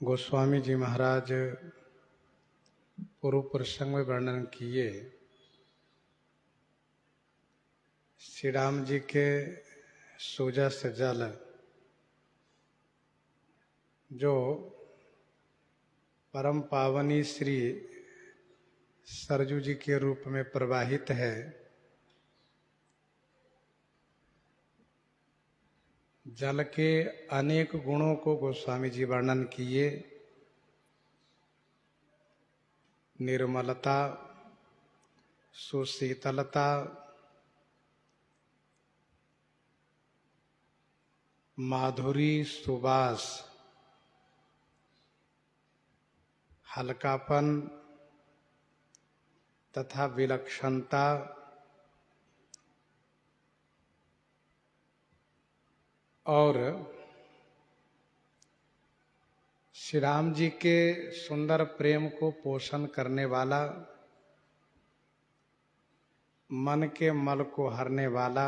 गोस्वामी जी महाराज पूर्व प्रसंग में वर्णन किए श्री राम जी के सूजा से जल जो परम पावनी श्री सरजू जी के रूप में प्रवाहित है, जल के अनेक गुणों को गोस्वामी जी वर्णन किए। निर्मलता, सुशीतलता, माधुरी, सुवास, हल्कापन तथा विलक्षणता, और श्री राम जी के सुंदर प्रेम को पोषण करने वाला, मन के मल को हरने वाला,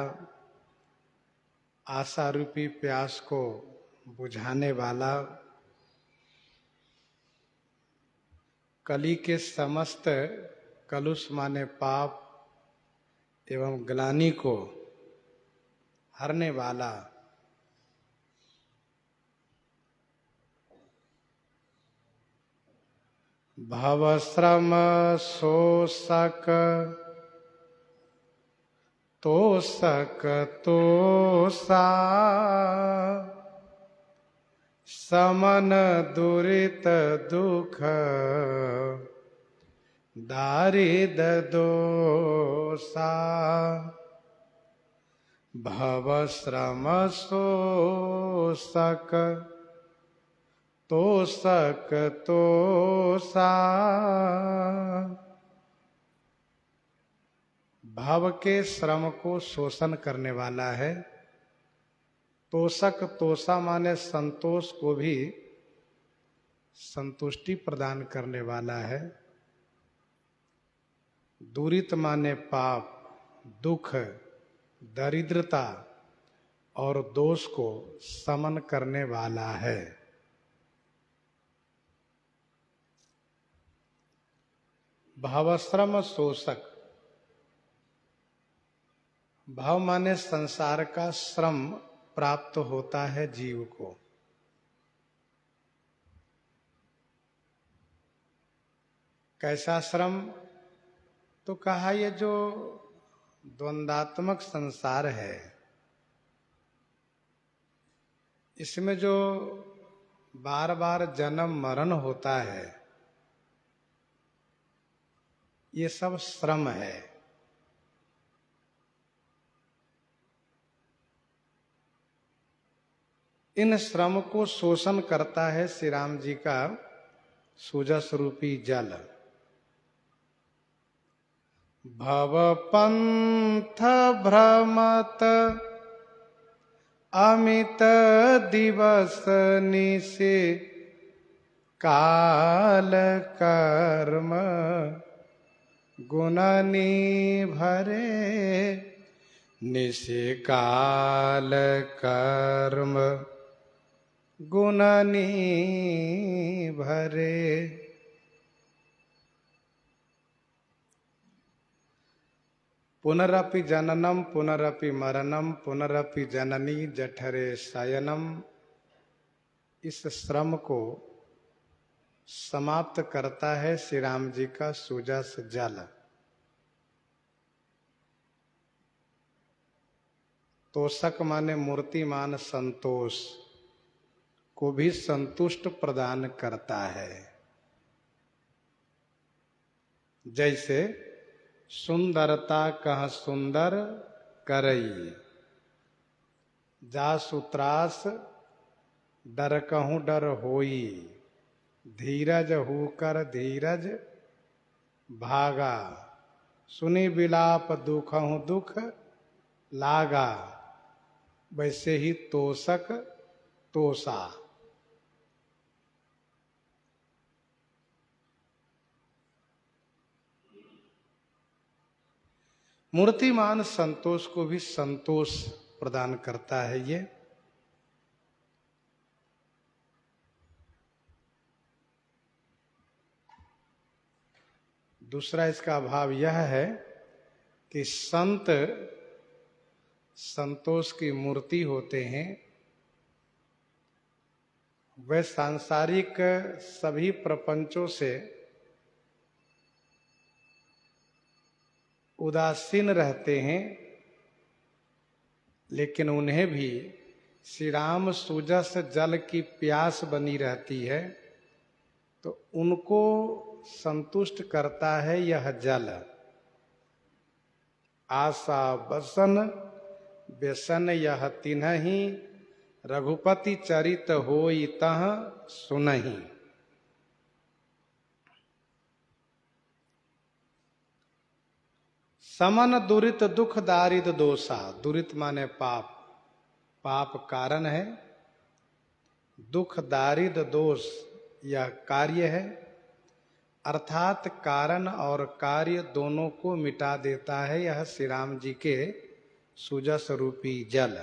आशा रूपी प्यास को बुझाने वाला, कली के समस्त कलुष माने पाप एवं ग्लानि को हरने वाला, भवश्रम शोषक तोषक तोषा, समन दुरित दुख दारिद दोषा, भवश्रम शोषक तोषक तोषा। भाव के श्रम को शोषण करने वाला है। तोषक, तोषा माने संतोष को भी संतुष्टि प्रदान करने वाला है। दुरित माने पाप, दुख, दरिद्रता और दोष को समन करने वाला है। भावश्रम शोषक, भाव माने संसार का श्रम प्राप्त होता है जीव को। कैसा श्रम? तो कहा ये जो द्वंदात्मक संसार है, इसमें जो बार बार जन्म मरण होता है, ये सब श्रम है। इन श्रम को शोषण करता है श्री राम जी का सूजस रूपी जल। भव पंथ भ्रमत अमित दिवस निशि काल कर्म गुणनी भरे, निशि काल कर्म गुणनी भरे। पुनरपि जननम पुनरपि मरणम पुनरपि जननी जठरे शयनम। इस श्रम को समाप्त करता है श्री राम जी का सूजस जल। तोषक माने मूर्तिमान संतोष को भी संतुष्ट प्रदान करता है। जैसे सुंदरता कह सुंदर करई, जासु त्रास डर कहूँ डर होई, धीरज होकर धीरज भागा, सुनी विलाप दुखहु दुख लागा। वैसे ही तोषक तोषा, मूर्तिमान संतोष को भी संतोष प्रदान करता है ये। दूसरा इसका भाव यह है कि संत संतोष की मूर्ति होते हैं। वे सांसारिक सभी प्रपंचों से उदासीन रहते हैं, लेकिन उन्हें भी श्री राम सुजस जल की प्यास बनी रहती है, तो उनको संतुष्ट करता है यह जल। आशा बसन व्यसन यह तिन्हि, रघुपति चरित होई तह सुनहि। समन दुरित दुख दारिद दोषा। दुरित माने पाप, पाप कारण है। दुख दारिद दोष यह कार्य है, अर्थात कारण और कार्य दोनों को मिटा देता है यह श्री राम जी के सुजस रूपी जल।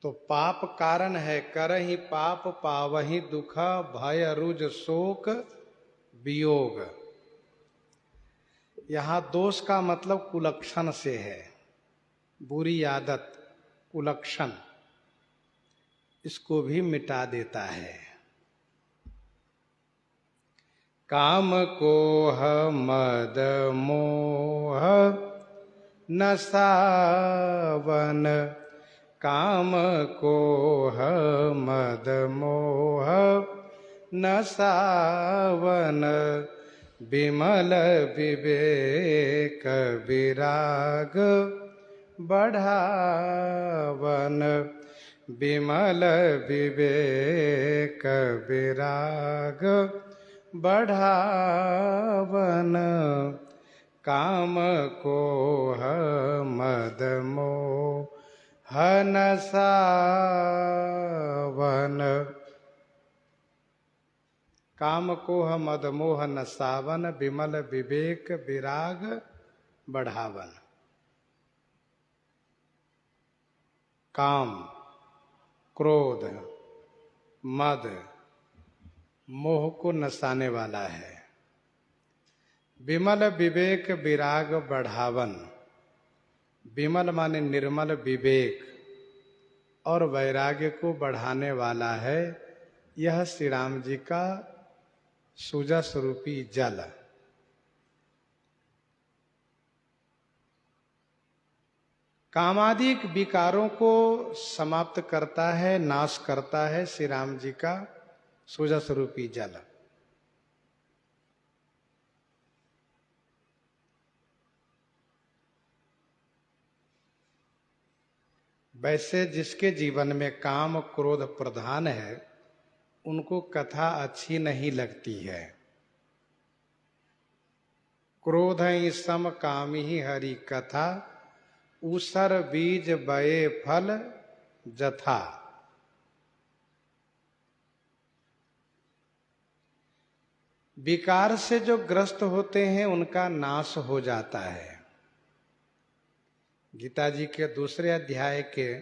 तो पाप कारण है, करहि पाप पावहि दुख, भय रुज शोक वियोग। यहाँ दोष का मतलब कुलक्षण से है, बुरी आदत कुलक्षण, इसको भी मिटा देता है। काम कोह मद मोह न सावन, काम कोह मद मोह न सावन, विमल विवेक विराग बढ़ावन। विमल विवेक विराग बढ़ावन, काम कोह मद मोह न सावन। काम कोह मद मोह न सावन, विमल विवेक विराग बढ़ावन। काम, क्रोध, मद मोह को नसाने वाला है। विमल विवेक विराग बढ़ावन। विमल माने निर्मल विवेक और वैराग्य को बढ़ाने वाला है यह श्री राम जी का सुजस रूपी जल। कामादिक विकारों को समाप्त करता है, नाश करता है श्री राम जी का सुजस रूपी जल। वैसे जिसके जीवन में काम क्रोध प्रधान है, उनको कथा अच्छी नहीं लगती है। क्रोध ही सम काम ही हरि कथा, ऊसर बीज बये फल जथा। विकार से जो ग्रस्त होते हैं उनका नाश हो जाता है। गीता जी के दूसरे अध्याय के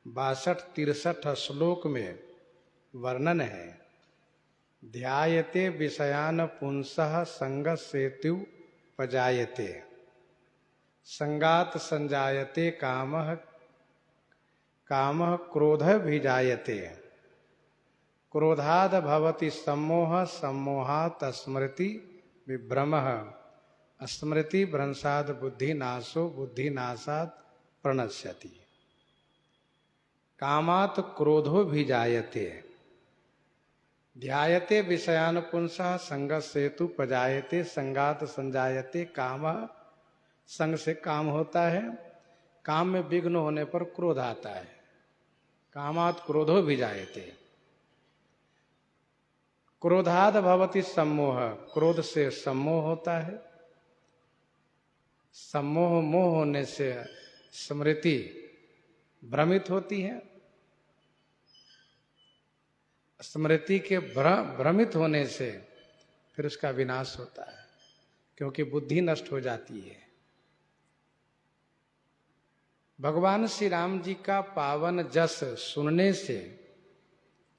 62-63 श्लोक में वर्णन है। ध्यायते विषयान पुंसः संगस्सेतु पजायते, संगात संजायते कामः, कामः क्रोध भिजायते, क्रोधाद भवति सम्मोह, सम्मोहात् स्मृति विभ्रमः, स्मृति भ्रंशाद बुद्धिनाशो, बुद्धिनाशात् प्रणश्यति। कामात् क्रोधो भिजायते, ध्यायते विषयान पुंसः संगस्सेतु पजायते, संगात संजायते कामः। संग से काम होता है, काम में विघ्न होने पर क्रोध आता है। कामात् क्रोधो भिजायते, क्रोधाद भवति सम्मोह, क्रोध से सम्मोह होता है। सम्मोह मोह होने से स्मृति भ्रमित होती है। स्मृति के भ्रमित होने से फिर उसका विनाश होता है, क्योंकि बुद्धि नष्ट हो जाती है। भगवान श्री राम जी का पावन जस सुनने से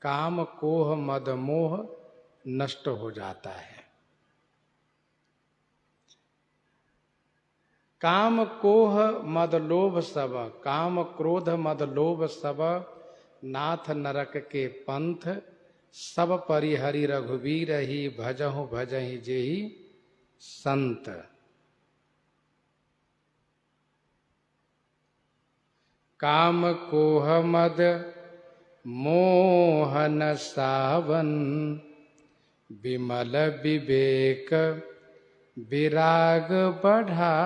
काम कोह मद मोह नष्ट हो जाता है। काम कोह मद लोभ सब, काम क्रोध मद लोभ सब, नाथ नरक के पंथ, सब परिहरि रघुवीर ही, भजहु भजहि जेहि संत। काम कोह मद मोहन सावन, विमल विवेक विराग बढ़ावन।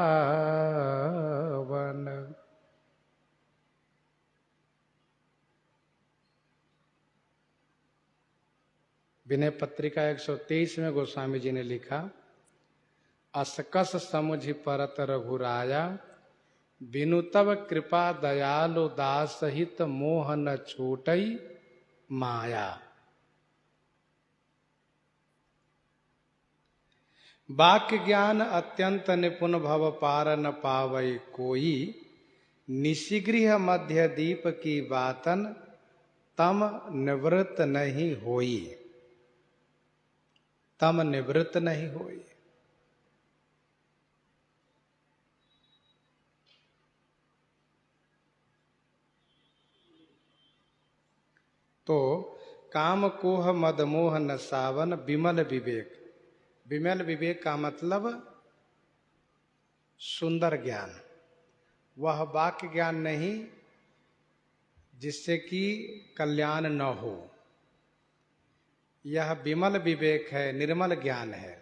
विनय पत्रिका 123 में गोस्वामी जी ने लिखा, असकस समुझि परत रघुराया, बिनु तब कृपा दयालु दास हित, मोह न छूटई माया। वाक्य ज्ञान अत्यंत निपुण, भव पार न पावई कोई, निशिगृह मध्य दीप की बातन, तम निवृत्त नहीं होई, तम निवृत्त नहीं होई। तो काम कोह मद मोह न सावन, विमल विवेक। विमल विवेक का मतलब सुंदर ज्ञान, वह वाक्य ज्ञान नहीं जिससे कि कल्याण न हो। यह विमल विवेक है, निर्मल ज्ञान है।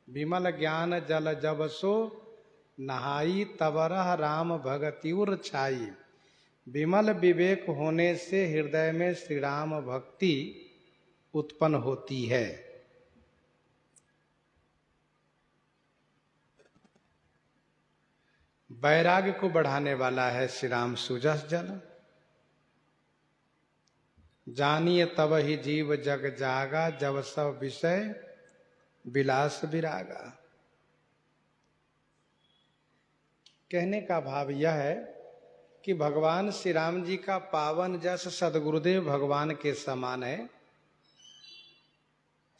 विमल ज्ञान जल जब सो नहाई, तबरह राम भगतिउर छाई। विमल विवेक होने से हृदय में श्री राम भक्ति उत्पन्न होती है। वैराग्य को बढ़ाने वाला है श्री राम सुजस जल। जानिए तब ही जीव जग जागा, जब सब विषय विलास विरागा। कहने का भाव यह है कि भगवान श्री राम जी का पावन जस सदगुरुदेव भगवान के समान है।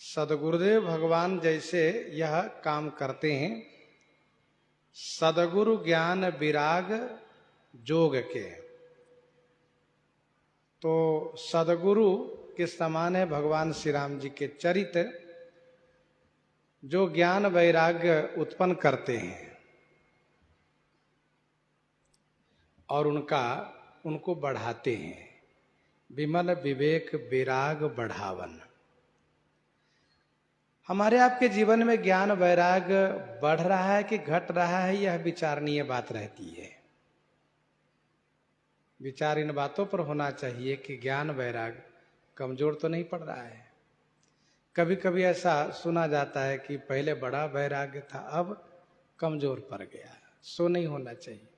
सदगुरुदेव भगवान जैसे यह काम करते हैं, सदगुरु ज्ञान विराग जोग के, तो सदगुरु के समान है भगवान श्री राम जी के चरित्र, जो ज्ञान वैराग्य उत्पन्न करते हैं और उनको बढ़ाते हैं। विमल विवेक विराग बढ़ावन। हमारे आपके जीवन में ज्ञान वैराग्य बढ़ रहा है कि घट रहा है, यह विचारणीय बात रहती है। विचार इन बातों पर होना चाहिए कि ज्ञान वैराग्य कमजोर तो नहीं पड़ रहा है। कभी कभी ऐसा सुना जाता है कि पहले बड़ा वैराग्य था, अब कमजोर पड़ गया। सो नहीं होना चाहिए।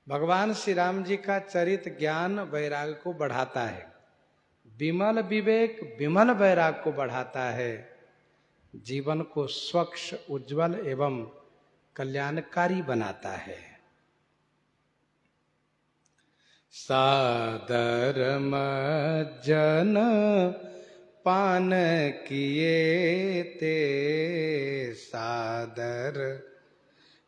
भगवान श्री राम जी का चरित्र ज्ञान वैराग्य को बढ़ाता है। विमल विवेक विमल वैराग्य को बढ़ाता है, जीवन को स्वच्छ उज्जवल एवं कल्याणकारी बनाता है। सादर मज्जन पान किए ते, सादर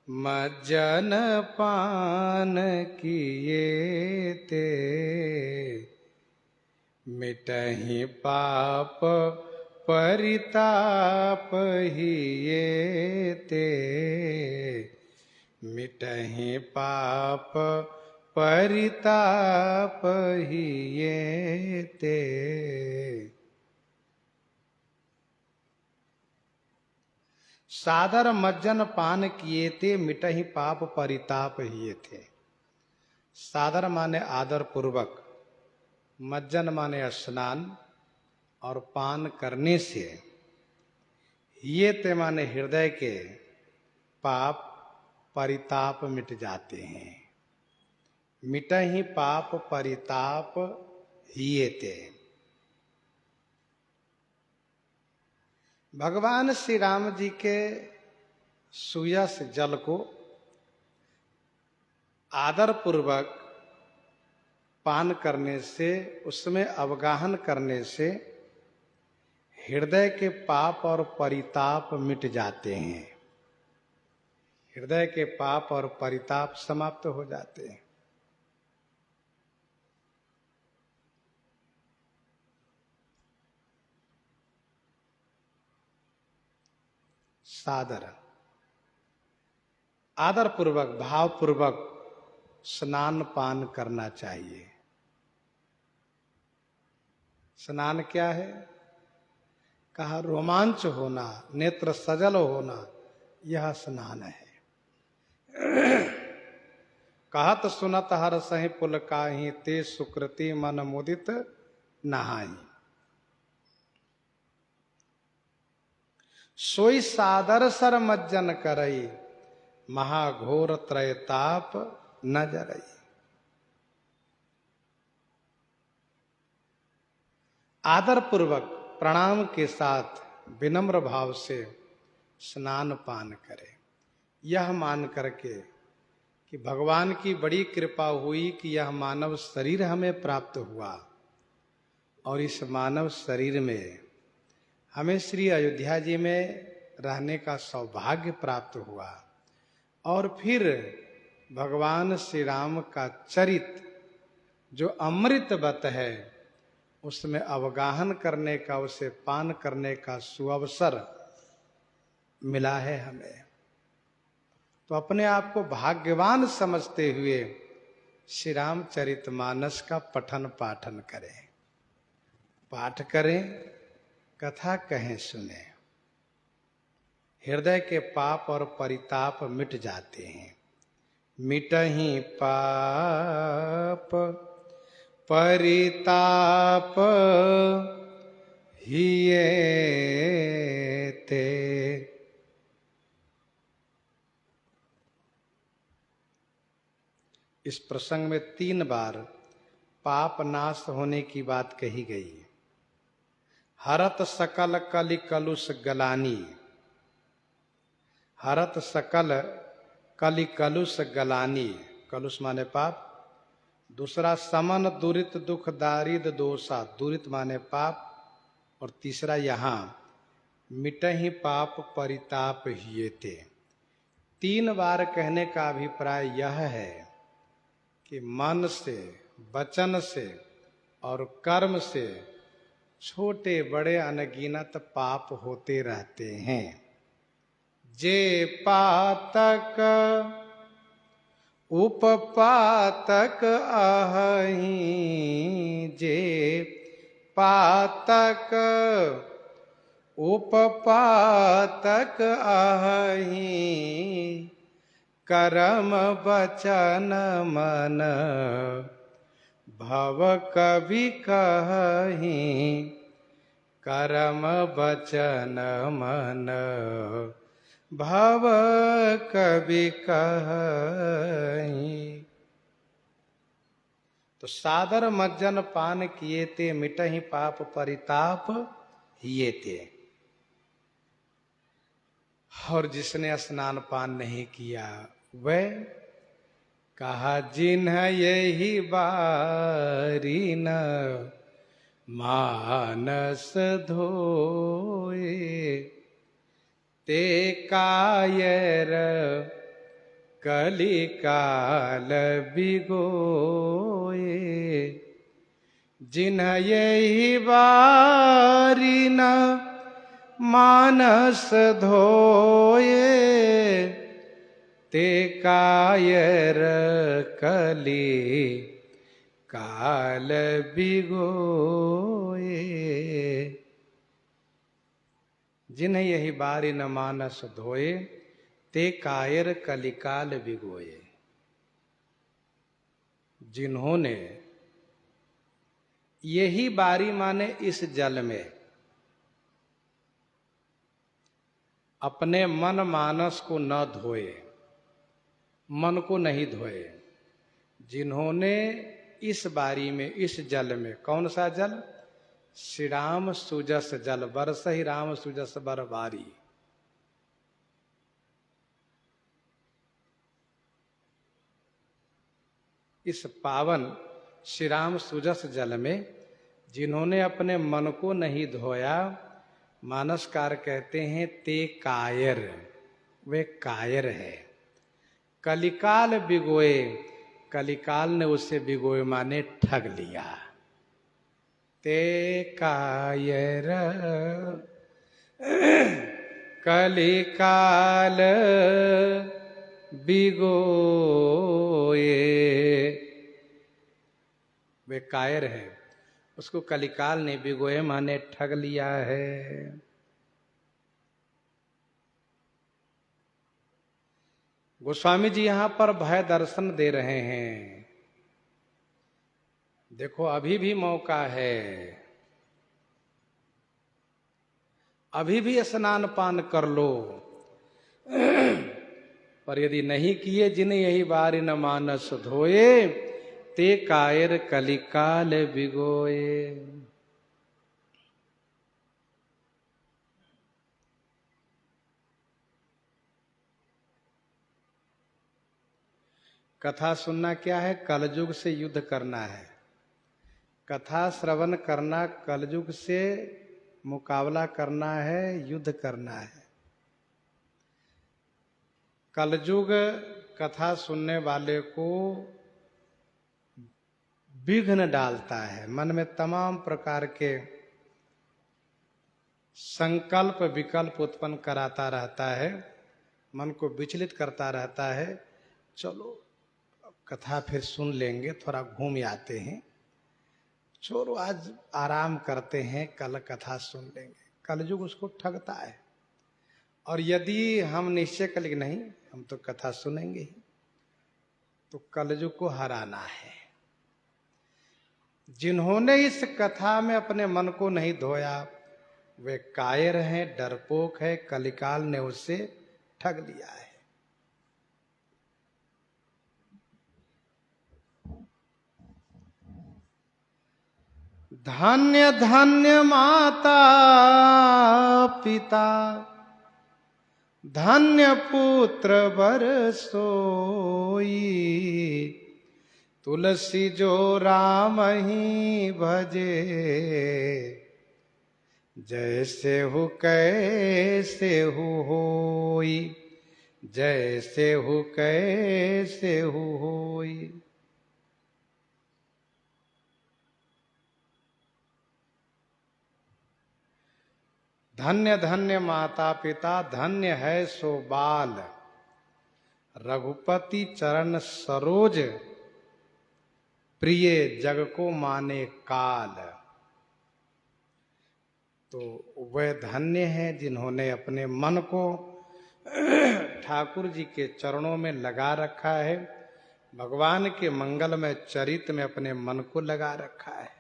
मज्जन पान किए ते, मिटहि पाप परिताप हिए ते, मिटहि पाप परिताप हिए ते। सादर मज्जन पान किए थे, मिटहि पाप परिताप हिए थे। सादर माने आदर पूर्वक, मज्जन माने स्नान, और पान करने से हिए ते माने हृदय के पाप परिताप मिट जाते हैं। मिटहि पाप परिताप हिए ते। भगवान श्री राम जी के सुयस जल को आदर पूर्वक पान करने से, उसमें अवगाहन करने से हृदय के पाप और परिताप मिट जाते हैं। हृदय के पाप और परिताप समाप्त हो जाते हैं। सादर, आदर पूर्वक, भाव पूर्वक स्नान पान करना चाहिए। स्नान क्या है? कहा रोमांच होना, नेत्र सजल होना, यह स्नान है। कहत सुनत हर सही पुल काही, ते सुकृति मन मुदित नहाई। सोई सादर सर मज्जन करई, महाघोर त्रयताप न जरई। आदर पूर्वक प्रणाम के साथ विनम्र भाव से स्नान पान करें, यह मान करके कि भगवान की बड़ी कृपा हुई कि यह मानव शरीर हमें प्राप्त हुआ और इस मानव शरीर में हमें श्री अयोध्या जी में रहने का सौभाग्य प्राप्त हुआ और फिर भगवान श्री राम का चरित जो अमृतवत है उसमें अवगाहन करने का, उसे पान करने का सुअवसर मिला है हमें। तो अपने आप को भाग्यवान समझते हुए श्री रामचरितमानस का पठन पाठन करें, पाठ करें, कथा कहें, सुने। हृदय के पाप और परिताप मिट जाते हैं। मिटहि पाप परिताप हिये ते। इस प्रसंग में 3 बार पाप नाश होने की बात कही गई। हरत सकल कलि कलुष गलानी, हरत सकल कलि कलुष गलानी, कलुष माने पाप। दूसरा समन दुरित दुख दारिद दोषा, दुरित माने पाप। और तीसरा यहाँ मिटहि पाप परिताप हियेते। 3 बार कहने का अभिप्राय यह है कि मन से, वचन से और कर्म से छोटे बड़े अनगिनत पाप होते रहते हैं। जे पातक उपपातक आहहि, जे पातक उपपातक आहहि, करम बचन मन भव कवि कहहि, करम बचन मन भव कवि कहहि। तो सादर मज्जन पान किए ते, मिटहि पाप परिताप हिये ते। और जिसने स्नान पान नहीं किया वह कहा जिन्ह यही बारी न मानस धोए, ते कायर कलिकाल बिगोए। जिन्ह यही बारी न मानस धोए, ते कायर कली काल बिगोए। जिन्हें यही बारी न मानस धोए, ते कायर कलिकाल बिगोए। जिन्होंने यही बारी माने इस जल में अपने मन मानस को न धोए, मन को नहीं धोए, जिन्होंने इस बारी में, इस जल में, कौन सा जल? श्री राम सुजस जल, बरसहि राम सुजस बर बारी। इस पावन श्री राम सुजस जल में जिन्होंने अपने मन को नहीं धोया, मानसकार कहते हैं ते कायर, वे कायर है। कलिकाल बिगोए, कलिकाल ने उसे बिगोए माने ठग लिया। ते कायर कलिकाल बिगोए, वे कायर है, उसको कलिकाल ने बिगोए माने ठग लिया है। गोस्वामी जी यहां पर भय दर्शन दे रहे हैं। देखो अभी भी मौका है, अभी भी स्नान पान कर लो। पर यदि नहीं किए, जिन्हें यही बार न मानस धोए, ते कायर कलिकाल बिगोए। कथा सुनना क्या है? कलयुग से युद्ध करना है। कथा श्रवण करना कलयुग से मुकाबला करना है, युद्ध करना है। कलयुग कथा सुनने वाले को विघ्न डालता है, मन में तमाम प्रकार के संकल्प विकल्प उत्पन्न कराता रहता है, मन को विचलित करता रहता है। चलो कथा फिर सुन लेंगे, थोड़ा घूम आते हैं, छोड़ो आज आराम करते हैं, कल कथा सुन लेंगे। कलयुग उसको ठगता है। और यदि हम निश्चय कर लेंगे नहीं हम तो कथा सुनेंगे ही, तो कलयुग को हराना है। जिन्होंने इस कथा में अपने मन को नहीं धोया वे कायर हैं, डरपोक है, कलिकाल ने उसे ठग लिया है। धन्य धन्य माता पिता, धन्य पुत्र वर सोई, तुलसी जो राम ही भजे, जैसे हु कैसे हु होई, जैसे हु कैसे हु होई। धन्य धन्य माता पिता, धन्य है सो बाल, रघुपति चरण सरोज, प्रिय जग को माने काल। तो वह धन्य हैं जिन्होंने अपने मन को ठाकुर जी के चरणों में लगा रखा है, भगवान के मंगलमय चरित्र में अपने मन को लगा रखा है।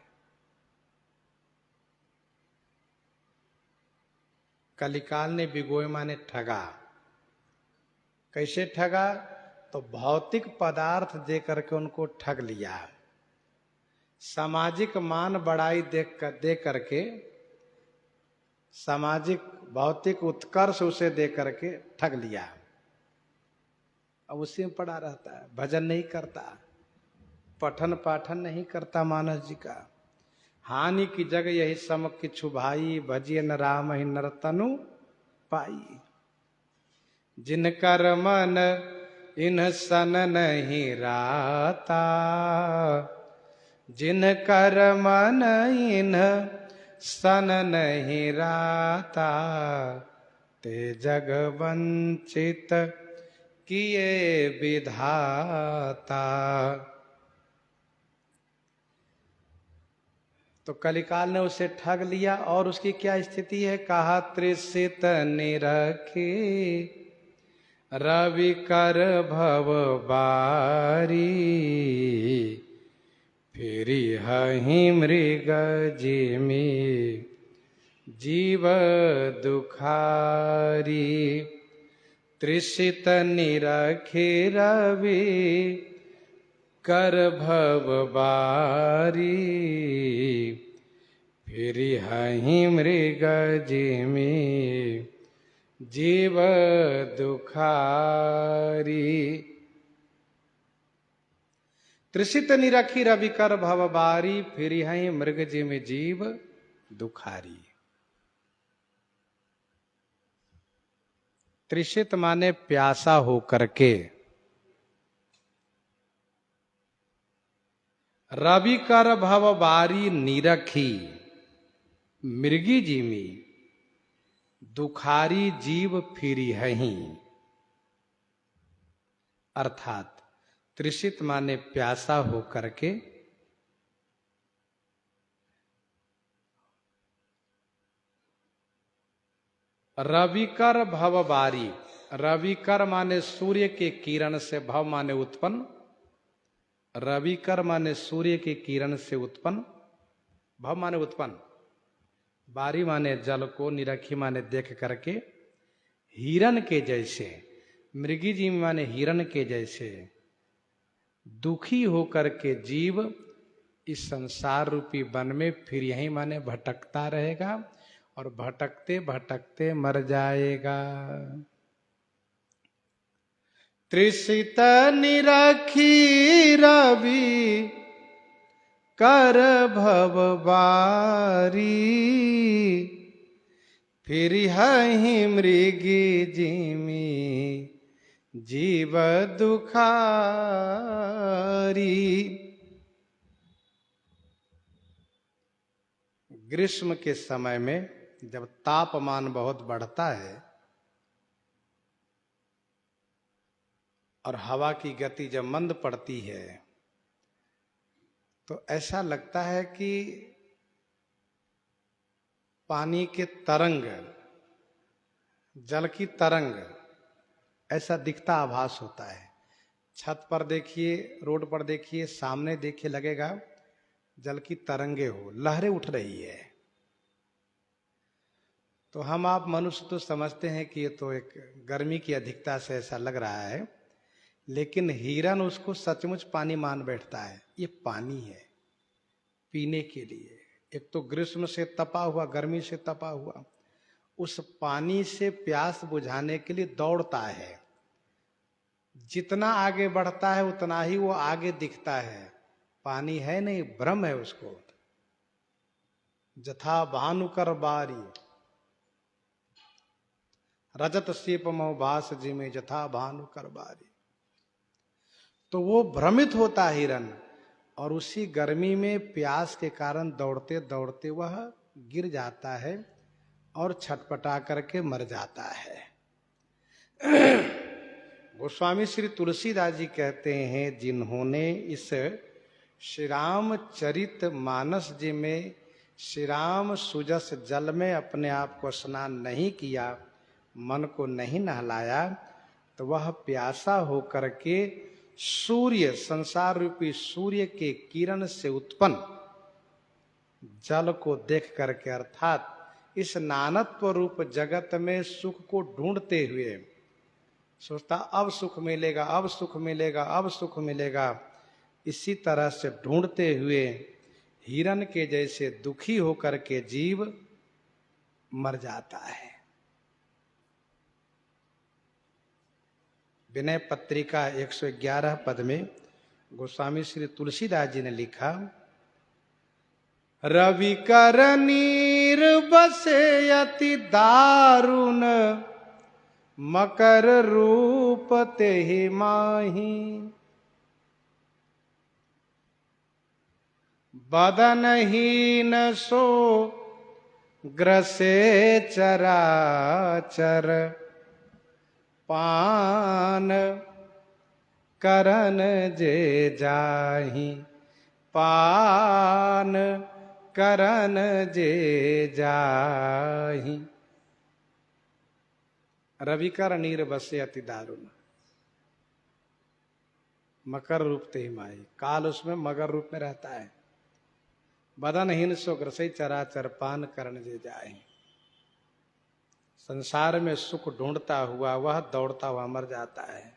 कलिकाल ने बिगोए माने ठगा। कैसे ठगा? तो भौतिक पदार्थ दे करके उनको ठग लिया, सामाजिक मान बढ़ाई दे करके, सामाजिक भौतिक उत्कर्ष उसे दे करके ठग लिया। अब उसी में पड़ा रहता है, भजन नहीं करता, पठन पाठन नहीं करता मानस जी का। हानि की जग यही सम किछु भाई, भजिए न राम ही नर तनु पाई। जिनकर मन इन सन नहीं राता, जिनकर मन इन सन नहीं राता, ते जग वंचित किए विधाता। तो कलिकाल ने उसे ठग लिया और उसकी क्या स्थिति है? कहा त्रिसित निरखी, रवि कर भव बारी, फिरी हहि मृग जिमि जीव दुखारी। त्रिसित निरखी रवि कर भव बारी, फिरी हहि मृग जिमि जीव दुखारी। त्रिसित निरखी रवि कर भव बारी, फिरी हहि मृग जिमि जीव दुखारी। तृषित माने प्यासा हो करके। रवि कर भव बारी निरखी, मृगी जीमी दुखारी जीव फिरी हहीं। अर्थात तृषित माने प्यासा हो करके, रविकर भव बारी, रविकर माने सूर्य के किरण से, भव माने उत्पन्न, रविकर माने सूर्य के किरण से उत्पन्न, भव माने उत्पन्न, बारी माने जल को, निरखी माने देख करके, हिरण के जैसे, मृगी जी माने हिरण के जैसे दुखी होकर के जीव इस संसार रूपी वन में फिर यही माने भटकता रहेगा और भटकते भटकते मर जाएगा। तृषित निरखी रवि कर भव बारी, फिर हहीं मृगी जिमी जीव दुखारी। ग्रीष्म के समय में जब तापमान बहुत बढ़ता है और हवा की गति जब मंद पड़ती है तो ऐसा लगता है कि पानी के तरंग, जल की तरंग ऐसा दिखता आभास होता है। छत पर देखिए, रोड पर देखिए, सामने देखिए, लगेगा जल की तरंगे हो, लहरें उठ रही है। तो हम आप मनुष्य तो समझते हैं कि ये तो एक गर्मी की अधिकता से ऐसा लग रहा है, लेकिन हिरण उसको सचमुच पानी मान बैठता है। ये पानी है पीने के लिए। एक तो ग्रीष्म से तपा हुआ, गर्मी से तपा हुआ, उस पानी से प्यास बुझाने के लिए दौड़ता है। जितना आगे बढ़ता है उतना ही वो आगे दिखता है। पानी है नहीं, भ्रम है उसको। जथा भानुकर बारी रजत सीप भास जी में जथा भानुकर बारी। तो वो भ्रमित होता हिरण और उसी गर्मी में प्यास के कारण दौड़ते दौड़ते वह गिर जाता है और छटपटा करके मर जाता है। गोस्वामी श्री तुलसीदास जी कहते हैं, जिन्होंने इस श्री राम चरित मानस जी में श्री राम सुजस जल में अपने आप को स्नान नहीं किया, मन को नहीं नहलाया, तो वह प्यासा होकर के सूर्य, संसार रूपी सूर्य के किरण से उत्पन्न जल को देख करके, अर्थात इस नानत्व रूप जगत में सुख को ढूंढते हुए सोचता अब सुख मिलेगा, अब सुख मिलेगा, अब सुख मिलेगा। इसी तरह से ढूंढते हुए हिरण के जैसे दुखी होकर के जीव मर जाता है। विनय पत्रिका 111 पद में गोस्वामी श्री तुलसीदास जी ने लिखा, रवि कर नीर बसे अति दारुण, मकर रूप तेहि माही। बदनहीन सो ग्रसे चराचर, पान करन जे जाहि, पान करन जे जाहि। रविकर नीर बसे अति दारुण, मकर रूप तेहि माही। काल उसमें मगर रूप में रहता है। बदनहीन सो ग्रसई चराचर, पान करन जे जाहि। संसार में सुख ढूंढता हुआ वह दौड़ता हुआ मर जाता है।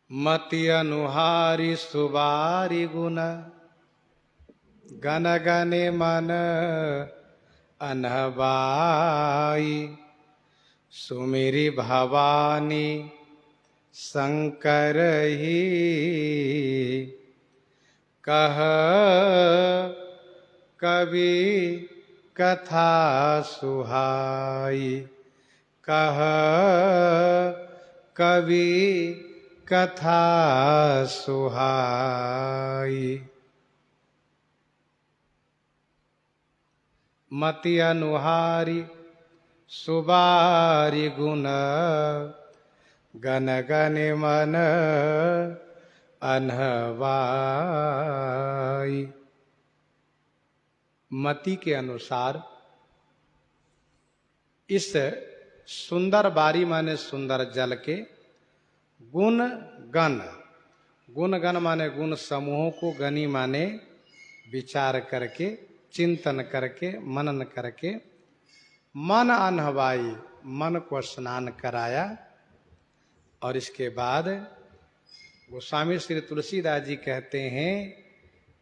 मति अनुहारी सुबारी गुण, गन गने मन अनहबाई। सुमिरी भवानी शंकर ही, कह कवि कथा सुहाई, कह कवि कथा सुहाई। मति अनुहारी सुबारी गुण, गन गन मन अनहवाई। मति के अनुसार इस सुंदर बारी माने सुंदर जल के गुण गण, गुण गण माने गुण समूहों को, गनी माने विचार करके, चिंतन करके, मनन करके, मन अनहवाई, मन को स्नान कराया। और इसके बाद गोस्वामी श्री तुलसीदास जी कहते हैं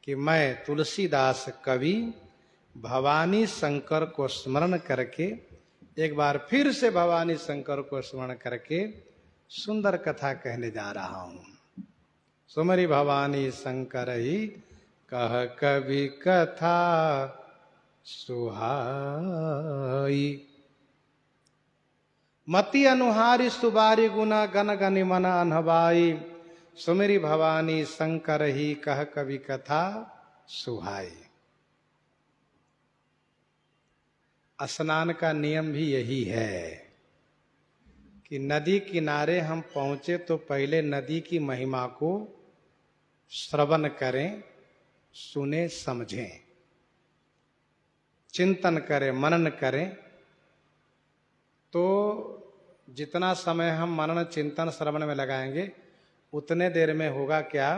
कि मैं तुलसीदास कवि भवानी शंकर को स्मरण करके, एक बार फिर से भवानी शंकर को स्मरण करके सुंदर कथा कहने जा रहा हूं। सुमरि भवानी शंकर ही कह कवि कथा सुहाई। मति अनुहारी सुबारी गुना, गन गनि मन अनहवाई। सुमरि भवानी शंकर ही कह कवि कथा सुहाई। स्नान का नियम भी यही है कि नदी किनारे हम पहुंचे तो पहले नदी की महिमा को श्रवण करें, सुने, समझें, चिंतन करें, मनन करें। तो जितना समय हम मनन चिंतन श्रवण में लगाएंगे उतने देर में होगा क्या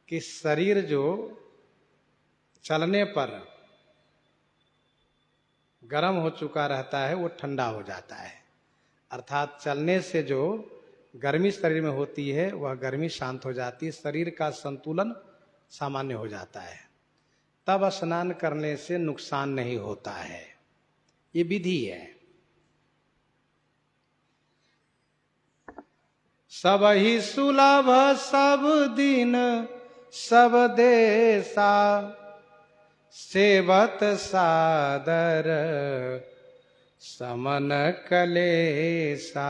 कि शरीर जो चलने पर गर्म हो चुका रहता है वो ठंडा हो जाता है, अर्थात चलने से जो गर्मी शरीर में होती है वह गर्मी शांत हो जाती है, शरीर का संतुलन सामान्य हो जाता है। तब स्नान करने से नुकसान नहीं होता है, ये विधि है। सब ही सुलभ सब दिन सब देसा, सेवत सादर समन कलेसा,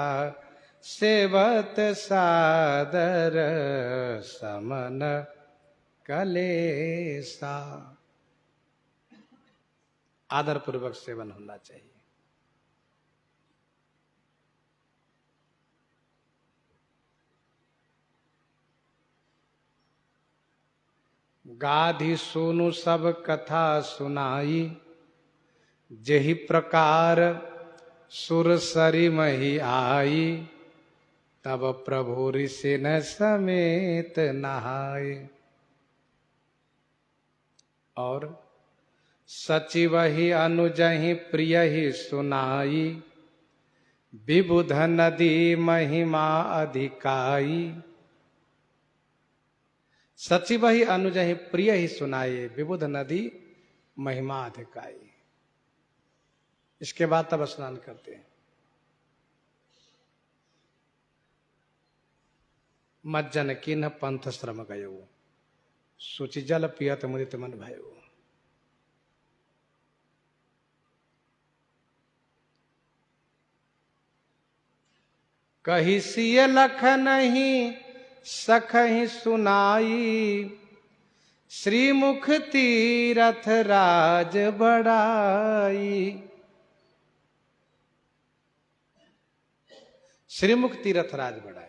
सेवत सादर समन कलेसा। आदर पूर्वक सेवन होना चाहिए। गाधी सुनु सब कथा सुनाई, जेहि प्रकार सुर सरी मही आई, तब प्रभु ऋषि न समेत नहाए। और सचिव ही अनुजहि प्रिय ही सुनाई, विबुध नदी महिमा अधिकाई। सचिव ही अनुज ही प्रिय ही सुनाए, विबुध नदी महिमा अधिकाई। इसके बाद तब स्नान करते हैं। मज्जन किन्ह पंथ श्रम गयो, सुचि जल पियत मुदित मन भयो। कही सिय लख नहीं सखहि सुनाई, श्रीमुख तीरथ राज बढ़ाई। श्रीमुख तीरथ राज बढ़ाई।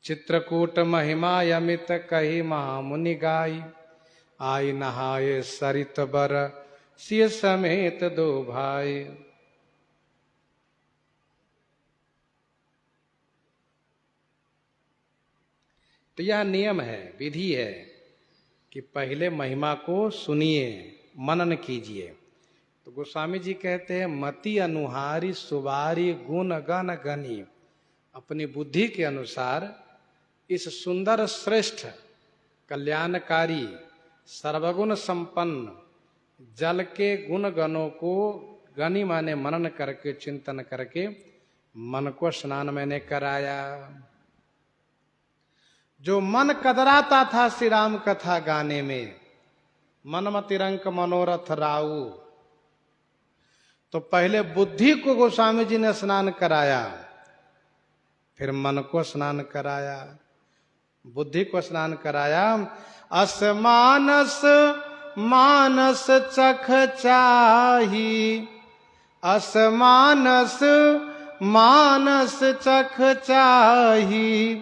चित्रकूट महिमा यमित कही महामुनि गाई, आई नहाए सरित बर सिय समेत दो भाई। तो यह नियम है, विधि है कि पहले महिमा को सुनिए, मनन कीजिए। तो गोस्वामी जी कहते हैं मति अनुहारी सुबारी गुण गण गनी। अपनी बुद्धि के अनुसार इस सुंदर श्रेष्ठ कल्याणकारी सर्वगुण संपन्न जल के गुण गणों को गनी माने मनन करके, चिंतन करके मन को स्नान मैंने कराया। जो मन कदराता था श्री राम कथा गाने में, मनमतिरंक मनोरथ राऊ, तो पहले बुद्धि को गोस्वामी जी ने स्नान कराया, फिर मन को स्नान कराया। बुद्धि को स्नान कराया। असमानस मानस चख चाही, असमानस मानस चख चाही,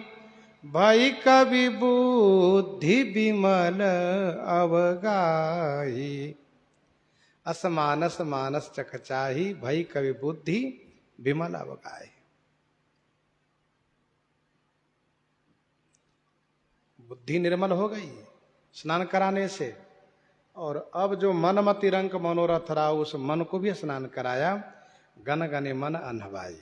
भई कवि बुद्धि विमल अवगाही। असमानस मानस चख चाही, भई कवि बुद्धि विमल अवगाही। बुद्धि निर्मल हो गई स्नान कराने से। और अब जो मन मति रंक मनोरथ रहा, उस मन को भी स्नान कराया। गन गने मन अनहवाई।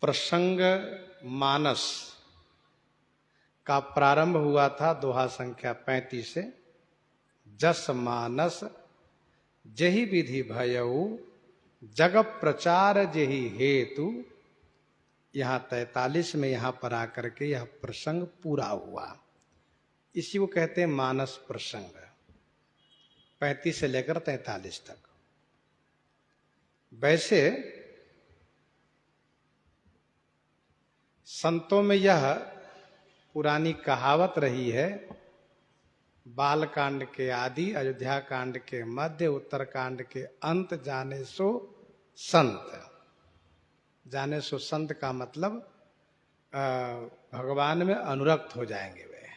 प्रसंग मानस का प्रारंभ हुआ था दोहा संख्या 35 से। जस मानस जही विधि भयऊ, जग प्रचार जही हेतु। यहां 43 में यहां पर आकर के यह प्रसंग पूरा हुआ। इसी को कहते हैं मानस प्रसंग, 35 से लेकर 43 तक। वैसे संतों में यह पुरानी कहावत रही है, बाल कांड के आदि, अयोध्या कांड के मध्य, उत्तर कांड के अंत, जाने सो संत। जाने सो संत का मतलब भगवान में अनुरक्त हो जाएंगे वे।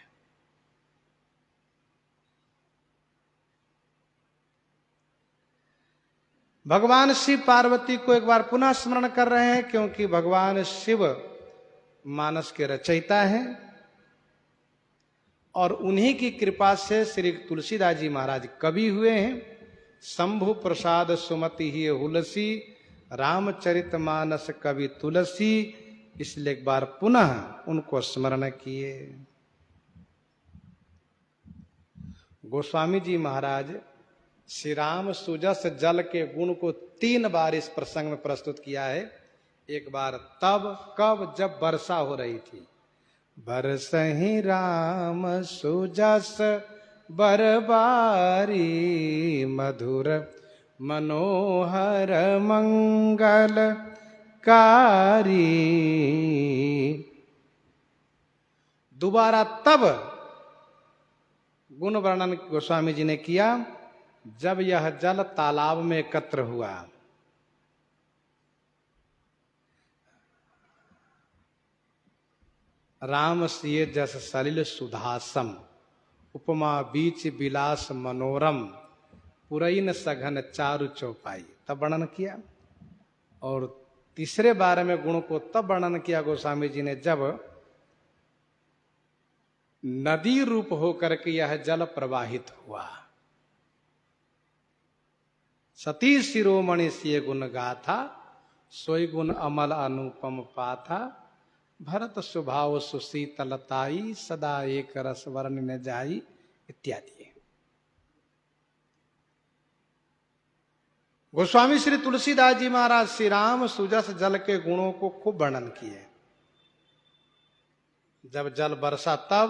भगवान शिव पार्वती को एक बार पुनः स्मरण कर रहे हैं, क्योंकि भगवान शिव मानस के रचयिता हैं और उन्हीं की कृपा से श्री तुलसीदास जी महाराज कवि हुए हैं। शंभु प्रसाद सुमति ही हुलसी, रामचरित मानस कवि तुलसी। इसलिए एक बार पुनः उनको स्मरण किए। गोस्वामी जी महाराज श्री राम सुजस जल के गुण को 3 बार इस प्रसंग में प्रस्तुत किया है। एक बार तब, कब, जब वर्षा हो रही थी। बरसहि राम सुजस बरबारी, मधुर मनोहर मंगल कारी। दोबारा तब गुण वर्णन गोस्वामी जी ने किया जब यह जल तालाब में एकत्र हुआ। राम सिए जस सलिल सुधासम, उपमा बीच विलास मनोरम, पुरैन सघन चारु चौपाई। तब वर्णन किया। और तीसरे बारे में गुण को तब वर्णन किया गोस्वामी जी ने जब नदी रूप होकर के यह जल प्रवाहित हुआ। सती शिरोमणि सिय गुण गाथा, सोई गुण अमल अनुपम पाथा, भरत स्वभाव सुशीतलताई, सदा एक रस वर्ण न जाई, इत्यादि। गोस्वामी श्री तुलसीदास जी महाराज श्री राम सुजस जल के गुणों को खूब वर्णन किए। जब जल बरसा तब,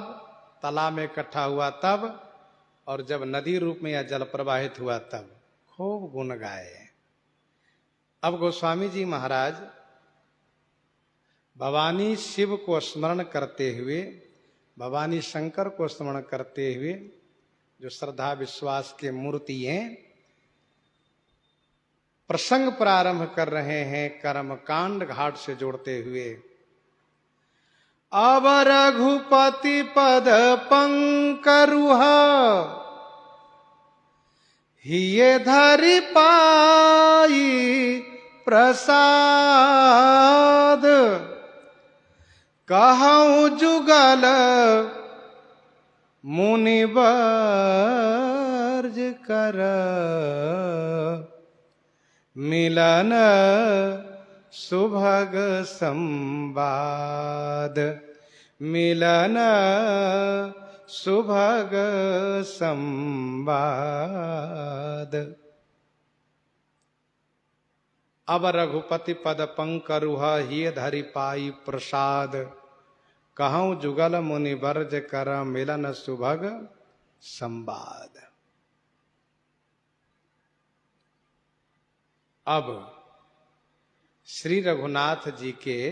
तालाब में इकट्ठा हुआ तब, और जब नदी रूप में यह जल प्रवाहित हुआ तब खूब गुण गाए। अब गोस्वामी जी महाराज भवानी शिव को स्मरण करते हुए, भवानी शंकर को स्मरण करते हुए, जो श्रद्धा विश्वास के मूर्ति हैं, प्रसंग प्रारंभ कर रहे हैं कर्म कांड घाट से जोड़ते हुए। अब रघुपति पद पंकरुह, हिये धरि पाई प्रसाद, कहूँ जुगल मुनिवर्ज कर, मिलन सुभग संवाद, मिलन सुभग संवाद। अब रघुपति पद पंकरुह हिय धरि पाई प्रसाद, कहूँ जुगल मुनि वर्ज कर मिलन सुभग संवाद। अब श्री रघुनाथ जी के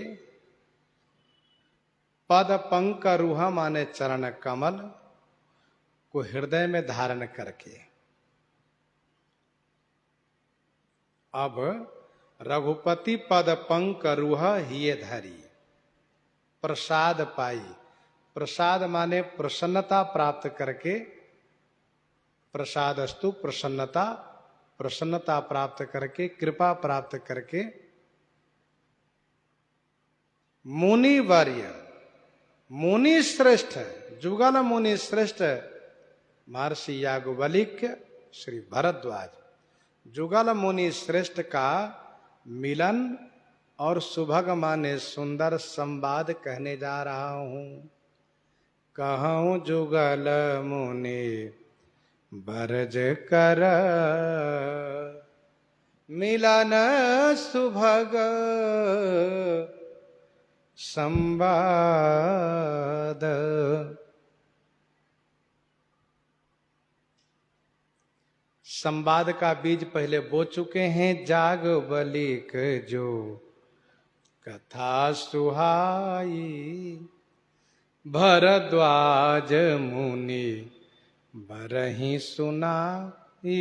पद पंकरुह माने चरण कमल को हृदय में धारण करके अब रघुपति पद पंकरुह हिय धरी प्रसाद पाई। प्रसाद माने प्रसन्नता प्राप्त करके, प्रसादस्तु प्रसन्नता, प्रसन्नता प्राप्त करके, कृपा प्राप्त करके मुनिवर्य, मुनि श्रेष्ठ, जुगल मुनि श्रेष्ठ महर्षि याज्ञवल्क्य श्री भरद्वाज, जुगल मुनि श्रेष्ठ का मिलन और सुभग माने सुंदर संवाद कहने जा रहा हूं। कहूं जुगल मुनि बरज कर मिलन सुभग संवाद। संवाद का बीज पहले बो चुके हैं। याज्ञवल्क्य जो कथा सुहाई, भरद्वाज मुनि बरहि सुनाई,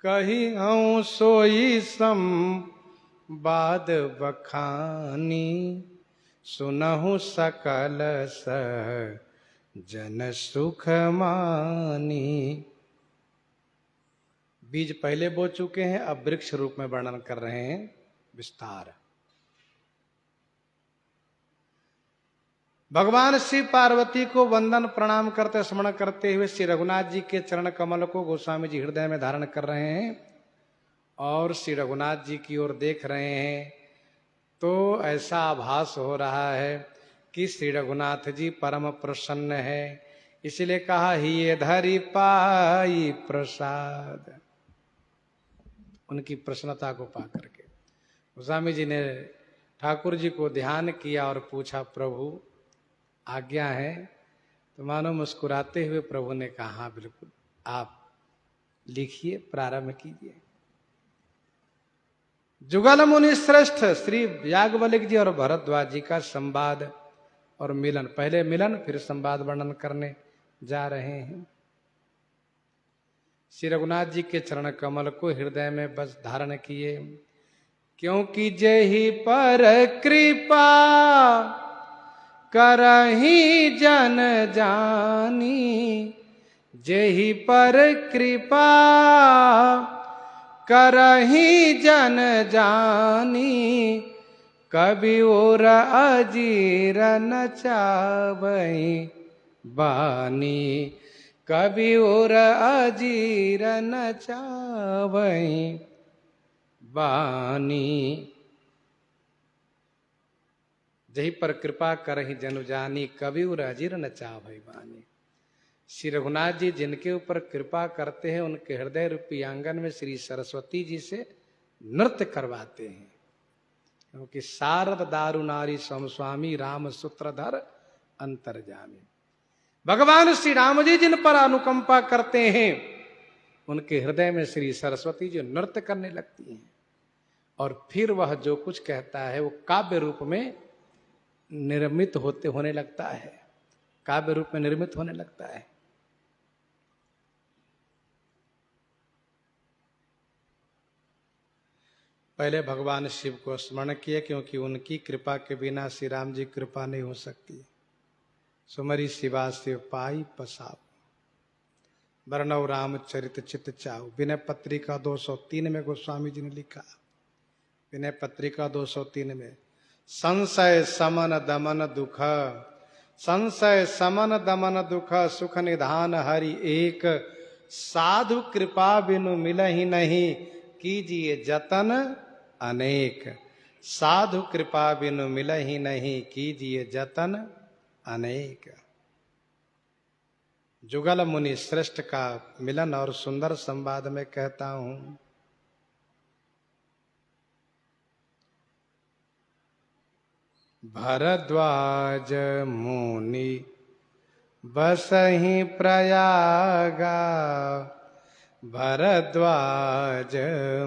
कही हूँ सोई संवाद बखानी, सुनहु सकल जन सुख मानी। बीज पहले बो चुके हैं, अब वृक्ष रूप में वर्णन कर रहे हैं विस्तार। भगवान श्री पार्वती को वंदन प्रणाम करते स्मरण करते हुए श्री रघुनाथ जी के चरण कमल को गोस्वामी जी हृदय में धारण कर रहे हैं और श्री रघुनाथ जी की ओर देख रहे हैं। तो ऐसा आभास हो रहा है कि श्री रघुनाथ जी परम प्रसन्न है, इसलिए कहा हिय धरि पाई प्रसाद। उनकी प्रसन्नता को पा करके गोस्वामी जी ने ठाकुर जी को ध्यान किया और पूछा, प्रभु आज्ञा है? तो मानो मुस्कुराते हुए प्रभु ने कहा, हाँ बिल्कुल, आप लिखिए, प्रारंभ कीजिए। जुगल मुनि श्रेष्ठ श्री याज्ञवल्क्य जी और भरद्वाज जी का संवाद और मिलन, पहले मिलन फिर संवाद वर्णन करने जा रहे हैं। श्री रघुनाथ जी के चरण कमल को हृदय में बस धारण किए, क्योंकि जेहि पर कृपा करहि जन जानी, जेहि पर कृपा करहि जन जानी, कबि और अजीर नचावहि बानी, कबि और अजीर नचावहि बानी। जही पर कृपा करहि जनु जानी, कबि और अजीर नचावहि बानी। श्री रघुनाथ जी जिनके ऊपर कृपा करते हैं उनके हृदय रूपी आंगन में श्री सरस्वती जी से नृत्य करवाते हैं, क्योंकि शारद दारु नारी समस्वामी राम सूत्रधर अंतर्जामी। भगवान श्री राम जी जिन पर अनुकंपा करते हैं उनके हृदय में श्री सरस्वती जी नृत्य करने लगती हैं और फिर वह जो कुछ कहता है वो काव्य रूप में निर्मित होने लगता है, काव्य रूप में निर्मित होने लगता है। पहले भगवान शिव को स्मरण किया, क्योंकि उनकी कृपा के बिना श्री राम जी कृपा नहीं हो सकती। सुमरी शिवा शिव पाई पसाव, वर्णव रामचरित चित चाऊ। विनय पत्रिका 203 में गोस्वामी जी ने लिखा, विनय पत्रिका 203 में, संशय समन दमन दुख, संशय समन दमन दुख, सुख निधान हरि एक, साधु कृपा बिनु मिलहि नहीं, कीजिए जतन अनेक। साधु कृपा बिनु मिलहि नहीं, कीजिए जतन अनेक। जुगल मुनि श्रेष्ठ का मिलन और सुंदर संवाद में कहता हूं, भरद्वाज मुनि बसहि प्रयागा, भरद्वाज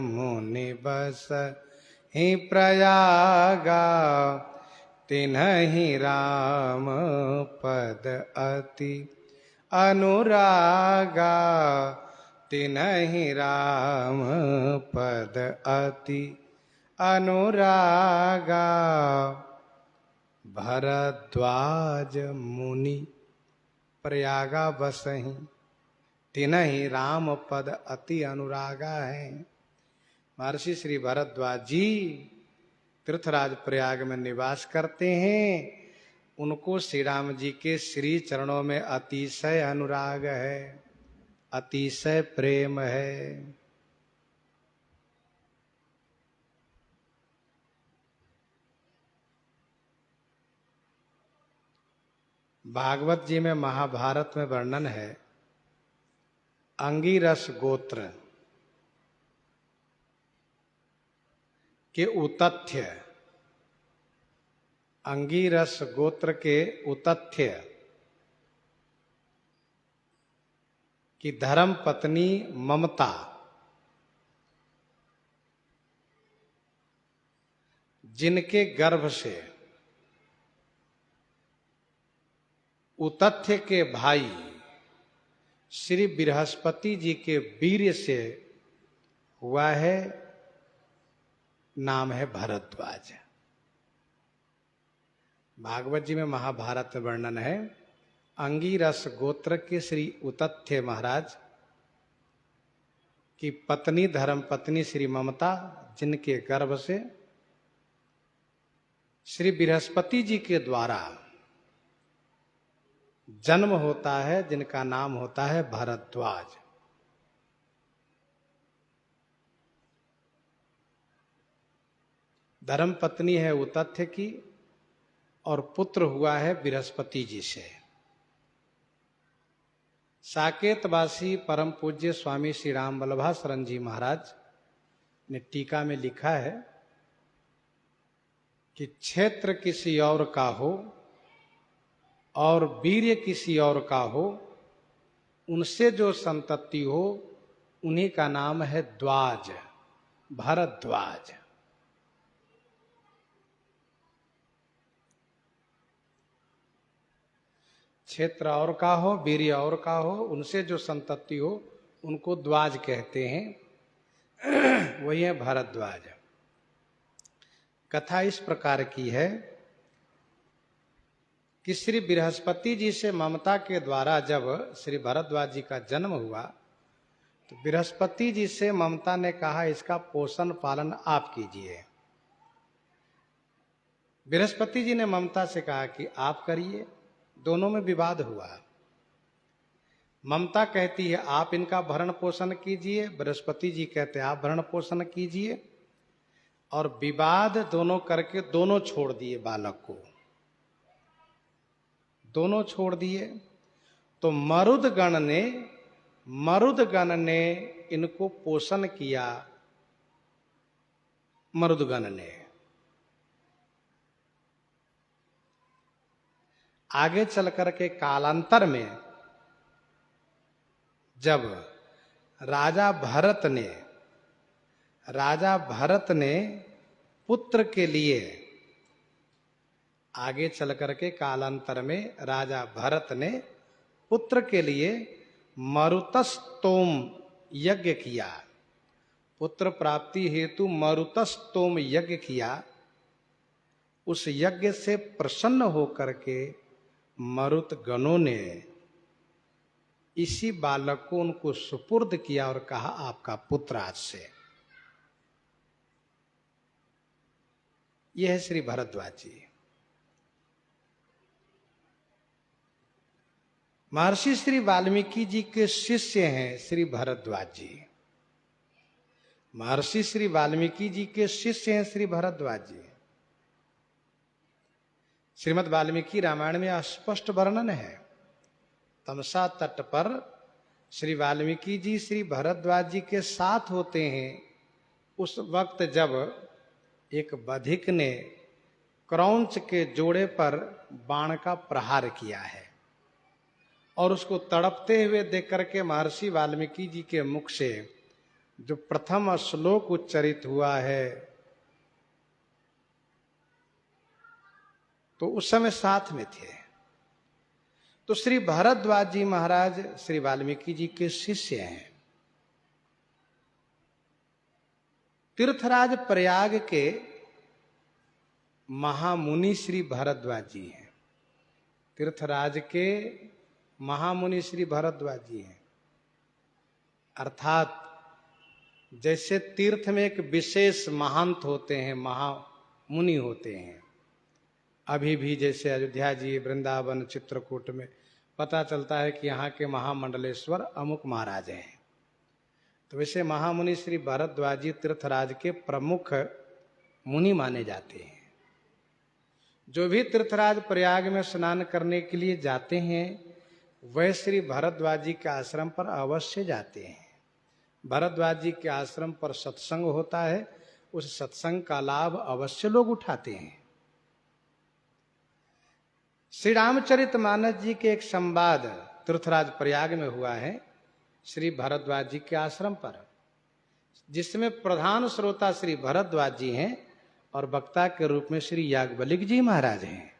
मुनि बसहि प्रयागा, तिन्हि राम पद अति अनुरागा, तिन्हि राम पद अति अनुरागा। भरद्वाज मुनि प्रयागा बसहि, तिन्हि राम पद अति अनुरागा है। महर्षि श्री भरद्वाज जी तीर्थराज प्रयाग में निवास करते हैं। उनको श्री राम जी के श्री चरणों में अतिशय अनुराग है, अतिशय प्रेम है। भागवत जी में, महाभारत में वर्णन है अंगिरस गोत्र के उतथ्य, अंगिरस गोत्र के उतथ्य की धर्म पत्नी ममता जिनके गर्भ से उतथ्य के भाई श्री बृहस्पति जी के वीर्य से हुआ है, नाम है भरद्वाज। भागवत जी में, महाभारत में वर्णन है अंगिरस गोत्र के श्री उतथ्य महाराज की पत्नी, धर्म पत्नी श्री ममता, जिनके गर्भ से श्री बृहस्पति जी के द्वारा जन्म होता है, जिनका नाम होता है भरद्वाज। धर्म पत्नी है उतथ्य की और पुत्र हुआ है बृहस्पति जी से। साकेतवासी परम पूज्य स्वामी श्री राम वल्लभा शरण जी महाराज ने टीका में लिखा है कि क्षेत्र किसी और का हो और वीर्य किसी और का हो, उनसे जो संतति हो उन्हीं का नाम है द्वाज, भरद्वाज। क्षेत्र और का हो, वीर्य और का हो, उनसे जो संतति हो उनको द्वाज कहते हैं। वही है भरद्वाज। कथा इस प्रकार की है कि श्री बृहस्पति जी से ममता के द्वारा जब श्री भरद्वाज जी का जन्म हुआ तो बृहस्पति जी से ममता ने कहा इसका पोषण पालन आप कीजिए। बृहस्पति जी ने ममता से कहा कि आप करिए। दोनों में विवाद हुआ। ममता कहती है आप इनका भरण पोषण कीजिए, बृहस्पति जी कहते हैं आप भरण पोषण कीजिए। और विवाद दोनों करके दोनों छोड़ दिए, बालक को दोनों छोड़ दिए। तो मरुदगण ने इनको पोषण किया। मरुदगण ने आगे चल करके कालांतर में जब राजा भरत ने पुत्र के लिए, आगे चल करके कालांतर में राजा भरत ने पुत्र के लिए मरुतस्तोम यज्ञ किया। पुत्र प्राप्ति हेतु मरुतस्तोम यज्ञ किया। उस यज्ञ से प्रसन्न होकर के मरुत गणों ने इसी बालक को उनको सुपुर्द किया और कहा आपका पुत्र आज से। यह है श्री भरद्वाज जी। महर्षि श्री वाल्मीकि जी के शिष्य हैं श्री भरद्वाज जी। महर्षि श्री वाल्मीकि जी के शिष्य हैं श्री भरद्वाज जी। श्रीमद् वाल्मीकि रामायण में स्पष्ट वर्णन है। तमसा तट पर श्री वाल्मीकि जी श्री भरद्वाज जी के साथ होते हैं। उस वक्त जब एक बधिक ने क्रौंच के जोड़े पर बाण का प्रहार किया है और उसको तड़पते हुए देख करके महर्षि वाल्मीकि जी के मुख से जो प्रथम श्लोक उच्चरित हुआ है, तो उस समय साथ में थे। तो श्री भारद्वाज जी महाराज श्री वाल्मीकि जी के शिष्य हैं। तीर्थराज प्रयाग के महामुनि श्री भारद्वाज जी हैं। तीर्थराज के महामुनि श्री भारद्वाज जी हैं। अर्थात जैसे तीर्थ में एक विशेष महंत होते हैं, महामुनि होते हैं, अभी भी जैसे अयोध्या जी, वृंदावन, चित्रकूट में पता चलता है कि यहाँ के महामंडलेश्वर अमुक महाराज हैं, तो वैसे महामुनि श्री भारद्वाज जी तीर्थराज के प्रमुख मुनि माने जाते हैं। जो भी तीर्थराज प्रयाग में स्नान करने के लिए जाते हैं वह श्री भारद्वाज जी के आश्रम पर अवश्य जाते हैं। भारद्वाज जी के आश्रम पर सत्संग होता है, उस सत्संग का लाभ अवश्य लोग उठाते हैं। श्री रामचरितमानस जी के एक संवाद तीर्थराज प्रयाग में हुआ है श्री भारद्वाज जी के आश्रम पर, जिसमें प्रधान श्रोता श्री भारद्वाज जी हैं और वक्ता के रूप में श्री याज्ञवल्क्य जी महाराज हैं।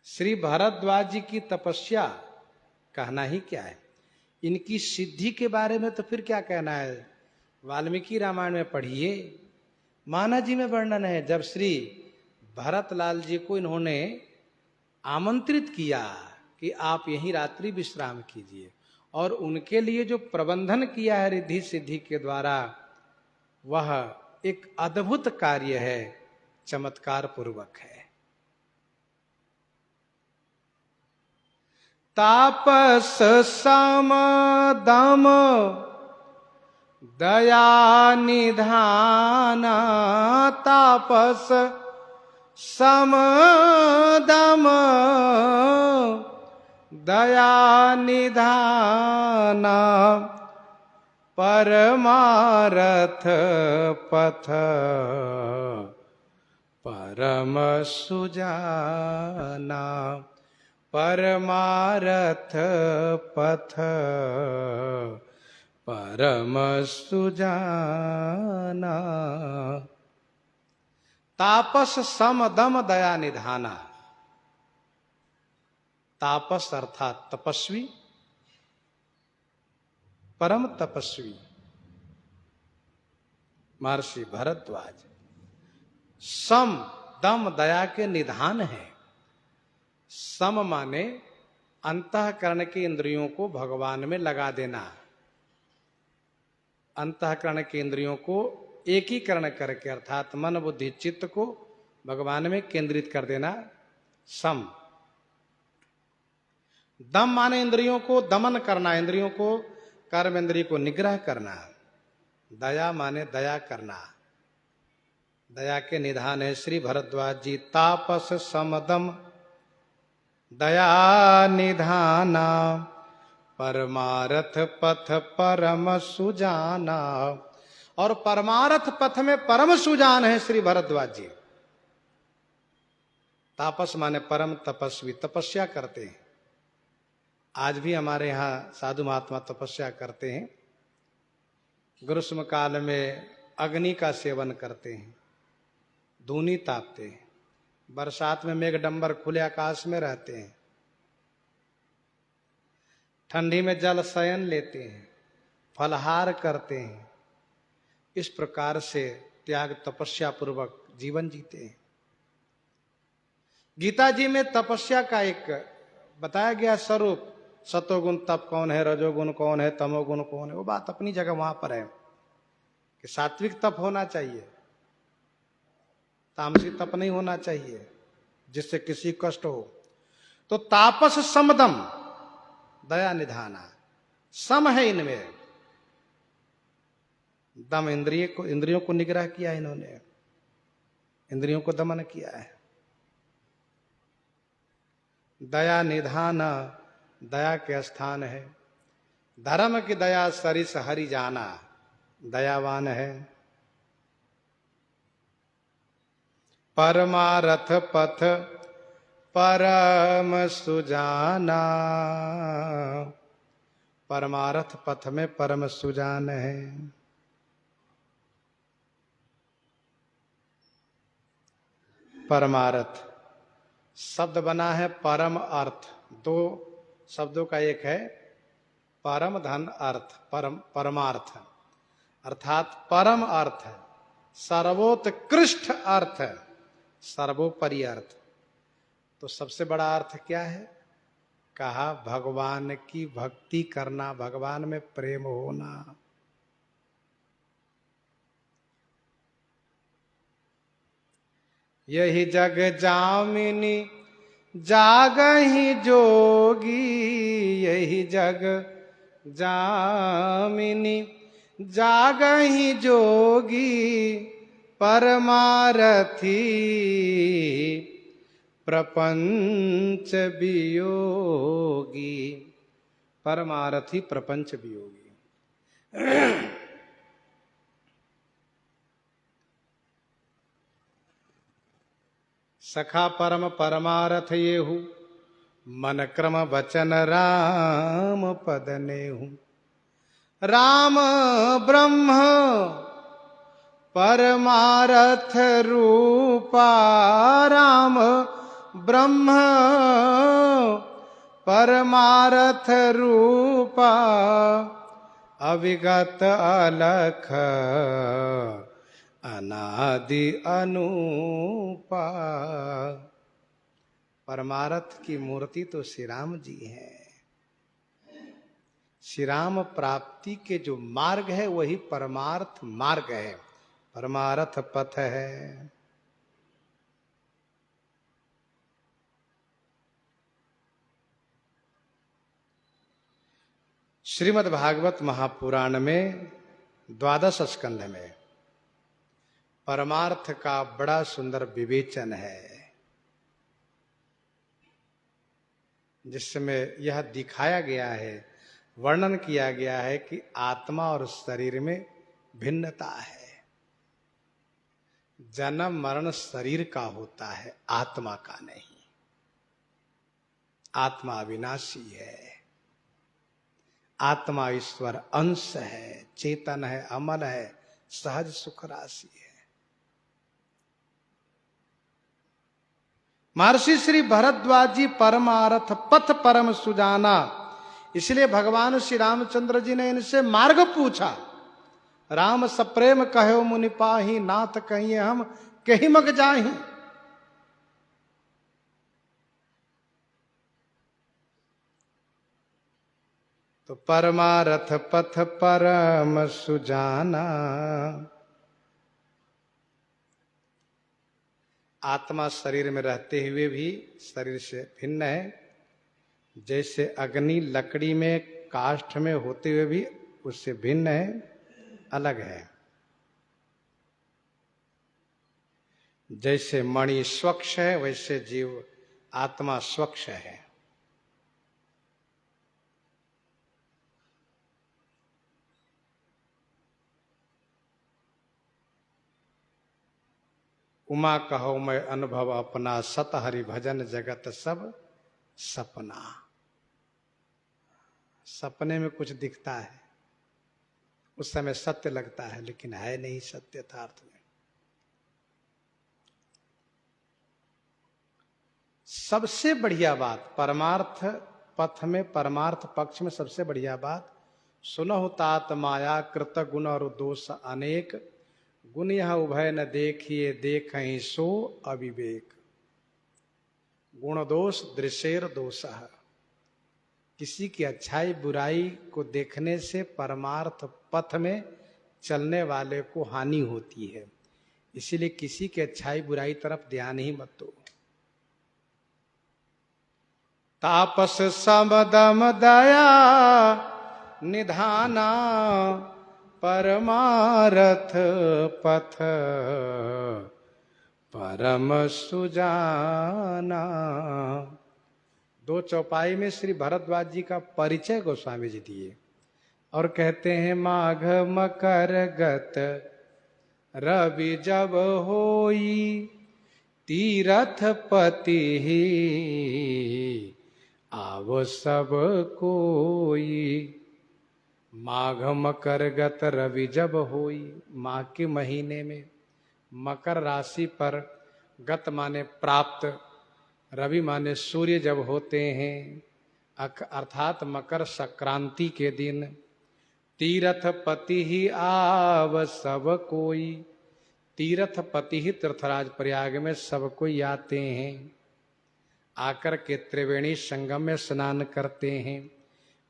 श्री भारद्वाज जी की तपस्या कहना ही क्या है, इनकी सिद्धि के बारे में तो फिर क्या कहना है। वाल्मीकि रामायण में पढ़िए, माना जी में वर्णन है। जब श्री भरतलाल जी को इन्होंने आमंत्रित किया कि आप यहीं रात्रि विश्राम कीजिए, और उनके लिए जो प्रबंधन किया है रिद्धि सिद्धि के द्वारा, वह एक अद्भुत कार्य है, चमत्कार पूर्वक है। तापस सम दम दया निधान, तापस सम दम दया निधान, परमारथ पथ परम सुजाना, परमारथ पथ परम सुजाना। तापस सम दम दया निधाना। तापस अर्थात तपस्वी, परम तपस्वी महर्षि भारद्वाज, सम दम दया के निधान है। सम माने अंतःकरण के इंद्रियों को भगवान में लगा देना, अंतःकरण के इंद्रियों को एकीकरण करके, अर्थात मन बुद्धि चित्त को भगवान में केंद्रित कर देना, सम। दम माने इंद्रियों को दमन करना, इंद्रियों को, कर्म इंद्रिय को निग्रह करना। दया माने दया करना, दया के निधान है श्री भारद्वाज जी। तापस समदम दया निधाना, परमारथ पथ परम सुजाना। और परमारथ पथ में परम सुजान है श्री भारद्वाज जी। तापस माने परम तपस्वी, तपस्या करते हैं। आज भी हमारे यहाँ साधु महात्मा तपस्या करते हैं। ग्रीष्म काल में अग्नि का सेवन करते हैं, धूनी तापते हैं। बरसात में मेघडंबर खुले आकाश में रहते हैं। ठंडी में जल शयन लेते हैं, फलहार करते हैं। इस प्रकार से त्याग तपस्या पूर्वक जीवन जीते हैं। गीता जी में तपस्या का एक बताया गया स्वरूप, सतोगुण तप कौन है, रजोगुण कौन है, तमोगुण कौन है, वो बात अपनी जगह वहां पर है कि सात्विक तप होना चाहिए, तामसिक तप नहीं होना चाहिए जिससे किसी कष्ट हो। तो तापस समदम दया निधाना, सम है इनमें। दम इंद्रियों को निग्रह किया इन्होंने, इंद्रियों को दमन किया है। दया निधान, दया के स्थान है। धर्म की दया सरिस हरि जाना, दयावान है। परमारथ पथ परम सुजाना, परमारथ पथ में परम सुजान है। परमारथ शब्द बना है परम अर्थ, दो शब्दों का एक है परम धन अर्थ, परमार्थ अर्थात परम अर्थ, सर्वोत्कृष्ट अर्थ, सर्वोपरि अर्थ। तो सबसे बड़ा अर्थ क्या है? कहा भगवान की भक्ति करना, भगवान में प्रेम होना। यही जग जामिनी जागहि जोगी, यही जग जामिनी जागहि जोगी, परमारथी प्रपंच वियोगी, परमारथी प्रपंच वियोगी। सखा परम परमारथ येहु, मन क्रम वचन राम पद नेहु। राम ब्रह्म परमारथ रूपा, राम ब्रह्म परमारथ रूपा, अविगत अलख अनादि अनूपा। परमारथ की मूर्ति तो श्री राम जी हैं। श्री राम प्राप्ति के जो मार्ग है वही परमार्थ मार्ग है, परमारथ पथ है। श्रीमद् भागवत महापुराण में 12 स्कंध में परमार्थ का बड़ा सुंदर विवेचन है, जिसमें यह दिखाया गया है, वर्णन किया गया है कि आत्मा और शरीर में भिन्नता है। जन्म मरण शरीर का होता है, आत्मा का नहीं। आत्मा अविनाशी है, आत्मा ईश्वर अंश है, चेतन है, अमल है, सहज सुख राशि है। महर्षि श्री भरद्वाज जी परमारथ पथ परम सुजाना, इसलिए भगवान श्री रामचंद्र जी ने इनसे मार्ग पूछा। राम सप्रेम कहो मुनि पाही, नाथ कहिए हम कहीं मग जाही। तो परमारथ पथ परम सुजाना, आत्मा शरीर में रहते हुए भी शरीर से भिन्न है। जैसे अग्नि लकड़ी में काष्ठ में होते हुए भी उससे भिन्न है, अलग है। जैसे मणि स्वच्छ है वैसे जीव आत्मा स्वच्छ है। उमा कहो मैं अनुभव अपना, सत हरि भजन जगत सब सपना। सपने में कुछ दिखता है, उस समय सत्य लगता है, लेकिन है नहीं सत्य यथार्थ में। सबसे बढ़िया बात परमार्थ पथ में, परमार्थ पक्ष में सबसे बढ़िया बात, सुनहु तात माया कृत गुण और दोष अनेक, गुण यह उभय न देखिए देखहि सो अविवेक। गुण दोष दृशेर दोषः, किसी की अच्छाई बुराई को देखने से परमार्थ पथ में चलने वाले को हानि होती है। इसीलिए किसी के अच्छाई बुराई तरफ ध्यान ही मत दो। तापस समदम दया निधाना, परमारथ पथ परम सुजाना। 2 चौपाई में श्री भरद्वाज जी का परिचय गोस्वामी जी दिए और कहते हैं माघ मकर गत रवि जब होई, तीरथ पति ही आव सब कोई। माघ मकर गत रवि जब होई, माघ के महीने में मकर राशि पर, गत माने प्राप्त, रवि माने सूर्य जब होते हैं, अर्थात मकर संक्रांति के दिन, तीरथ पति ही आव सब कोई। तीरथ पति ही तीर्थराज प्रयाग में सब कोई आते हैं, आकर के त्रिवेणी संगम में स्नान करते हैं,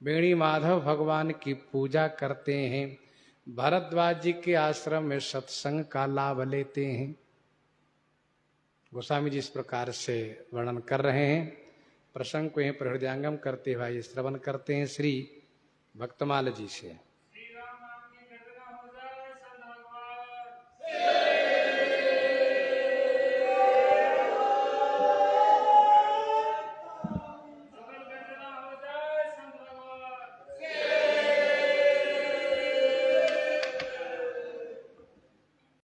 वेणी माधव भगवान की पूजा करते हैं, भरद्वाज जी के आश्रम में सत्संग का लाभ लेते हैं। गोस्वामी जी इस प्रकार से वर्णन कर रहे हैं। प्रसंग को यहीं पर हृदयंगम करते भाई श्रवण करते हैं श्री भक्तमाल जी से।